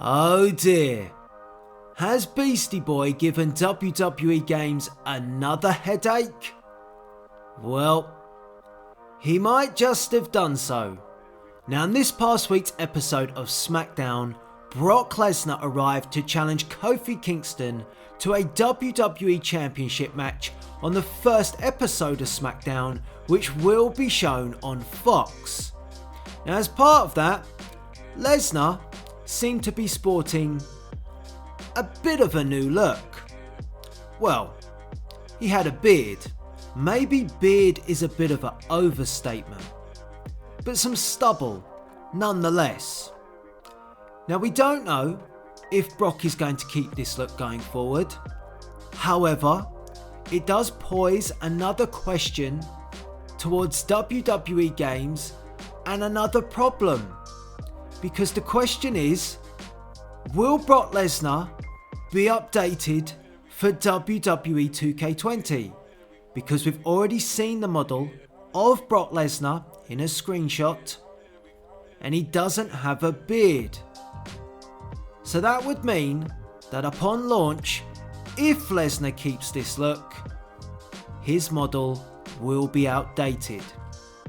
Oh dear. Has Beastie Boy given WWE Games another headache? Well, he might just have done so. Now, in this past week's episode of Smackdown, Brock Lesnar arrived to challenge Kofi Kingston to a WWE Championship match on the first episode of Smackdown, which will be shown on Fox. Now, as part of that, Lesnar seemed to be sporting a bit of a new look. Well, he had a beard. Maybe beard is a bit of an overstatement, but some stubble nonetheless. Now, we don't know if Brock is going to keep this look going forward. However, it does poise another question towards WWE Games and another problem. Because the question is, will Brock Lesnar be updated for WWE 2K20? Because we've already seen the model of Brock Lesnar in a screenshot and he doesn't have a beard. So that would mean that upon launch, if Lesnar keeps this look, his model will be outdated.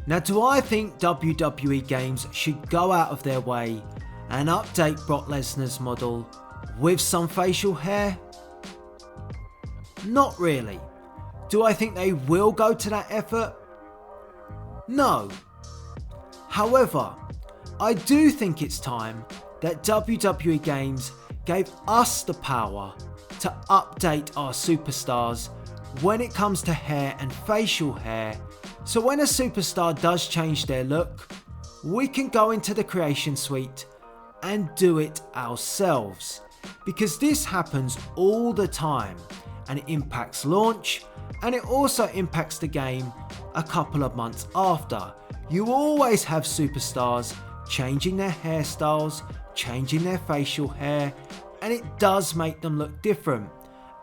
Now, do I think WWE Games should go out of their way and update Brock Lesnar's model with some facial hair? Not really. Do I think they will go to that effort? No. However, I do think it's time that WWE Games gave us the power to update our superstars when it comes to hair and facial hair, so when a superstar does change their look, we can go into the creation suite and do it ourselves. Because this happens all the time and it impacts launch, and it also impacts the game a couple of months after. You always have superstars changing their hairstyles, changing their facial hair, and it does make them look different.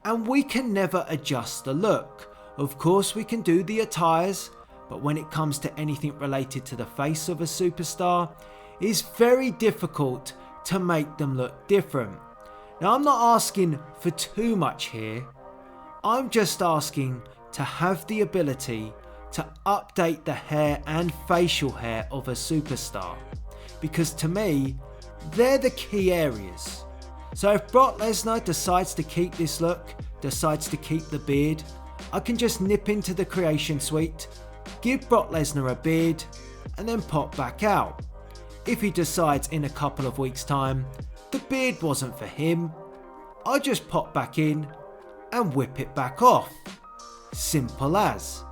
And we can never adjust the look. Of course, we can do the attires, but when it comes to anything related to the face of a superstar, it's very difficult to make them look different. Now, I'm not asking for too much here. I'm just asking to have the ability to update the hair and facial hair of a superstar. Because to me, they're the key areas. So if Brock Lesnar decides to keep this look, decides to keep the beard, I can just nip into the creation suite, give Brock Lesnar a beard, and then pop back out. If he decides in a couple of weeks' time the beard wasn't for him, I just pop back in and whip it back off. Simple as.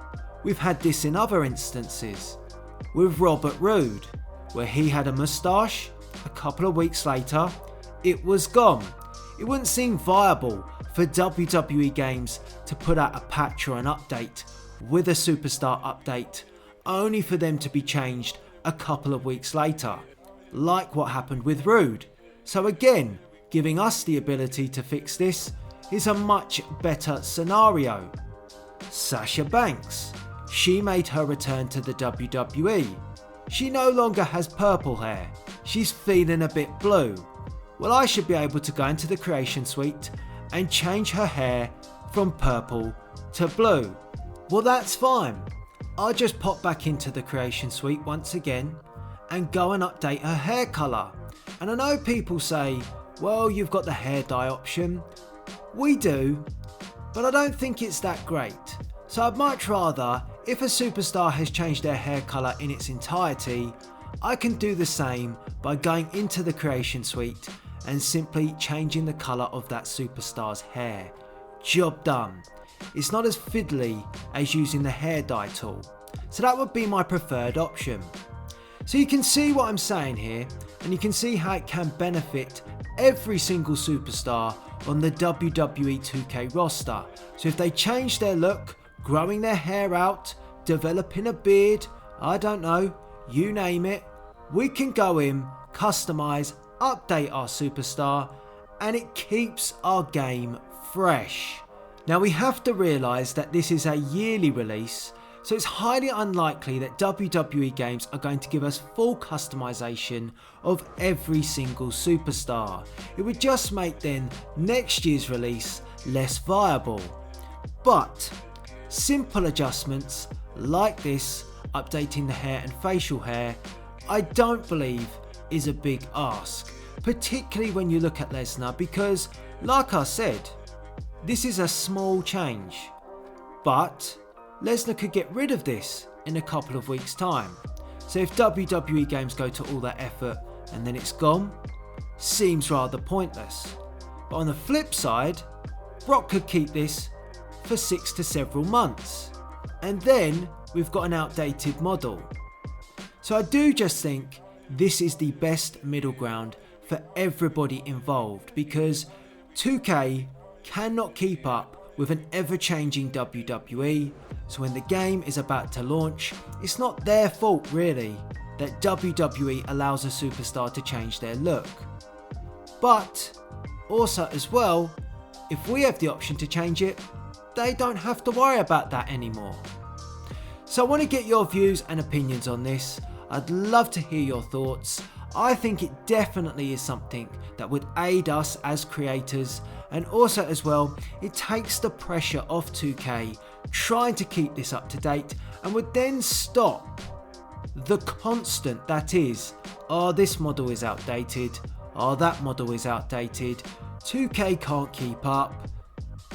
We've had this in other instances. With Robert Roode, where he had a moustache, a couple of weeks later, it was gone. It wouldn't seem viable for WWE Games to put out a patch or an update with a superstar update, only for them to be changed a couple of weeks later, like what happened with Roode. So again, giving us the ability to fix this is a much better scenario. Sasha Banks, she made her return to the WWE. She no longer has purple hair, she's feeling a bit blue. Well, I should be able to go into the creation suite and change her hair from purple to blue. Well, that's fine. I'll just pop back into the creation suite once again and go and update her hair colour. And I know people say, well, you've got the hair dye option. We do, but I don't think it's that great. So I'd much rather, if a superstar has changed their hair colour in its entirety, I can do the same by going into the creation suite and simply changing the colour of that superstar's hair. Job done. It's not as fiddly as using the hair dye tool. So that would be my preferred option. So you can see what I'm saying here, and you can see how it can benefit every single superstar on the WWE 2K roster. So if they change their look, growing their hair out, developing a beard, I don't know, you name it, we can go in, customise, update our superstar, and it keeps our game fresh. Now we have to realise that this is a yearly release, So it's highly unlikely that WWE Games are going to give us full customization of every single superstar. It would just make then next year's release less viable. But simple adjustments like this, updating the hair and facial hair, I don't believe is a big ask, particularly when you look at Lesnar, because like I said, this is a small change, but Lesnar could get rid of this in a couple of weeks' time. So if WWE Games go to all that effort and then it's gone, seems rather pointless. But on the flip side, Brock could keep this for 6 to several months, and then we've got an outdated model. So I do just think this is the best middle ground for everybody involved, because 2K cannot keep up with an ever-changing WWE, so when the game is about to launch, it's not their fault really that WWE allows a superstar to change their look. But also as well, if we have the option to change it, they don't have to worry about that anymore. So I want to get your views and opinions on this. I'd love to hear your thoughts. I think it definitely is something that would aid us as creators, and also as well, it takes the pressure off 2K trying to keep this up to date, and would then stop the constant that is, oh, this model is outdated, oh, that model is outdated, 2K can't keep up.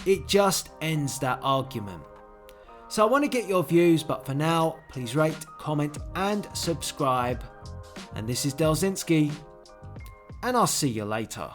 It just ends that argument. So I want to get your views, but for now, please rate, comment and subscribe. And this is Delzinski, and I'll see you later.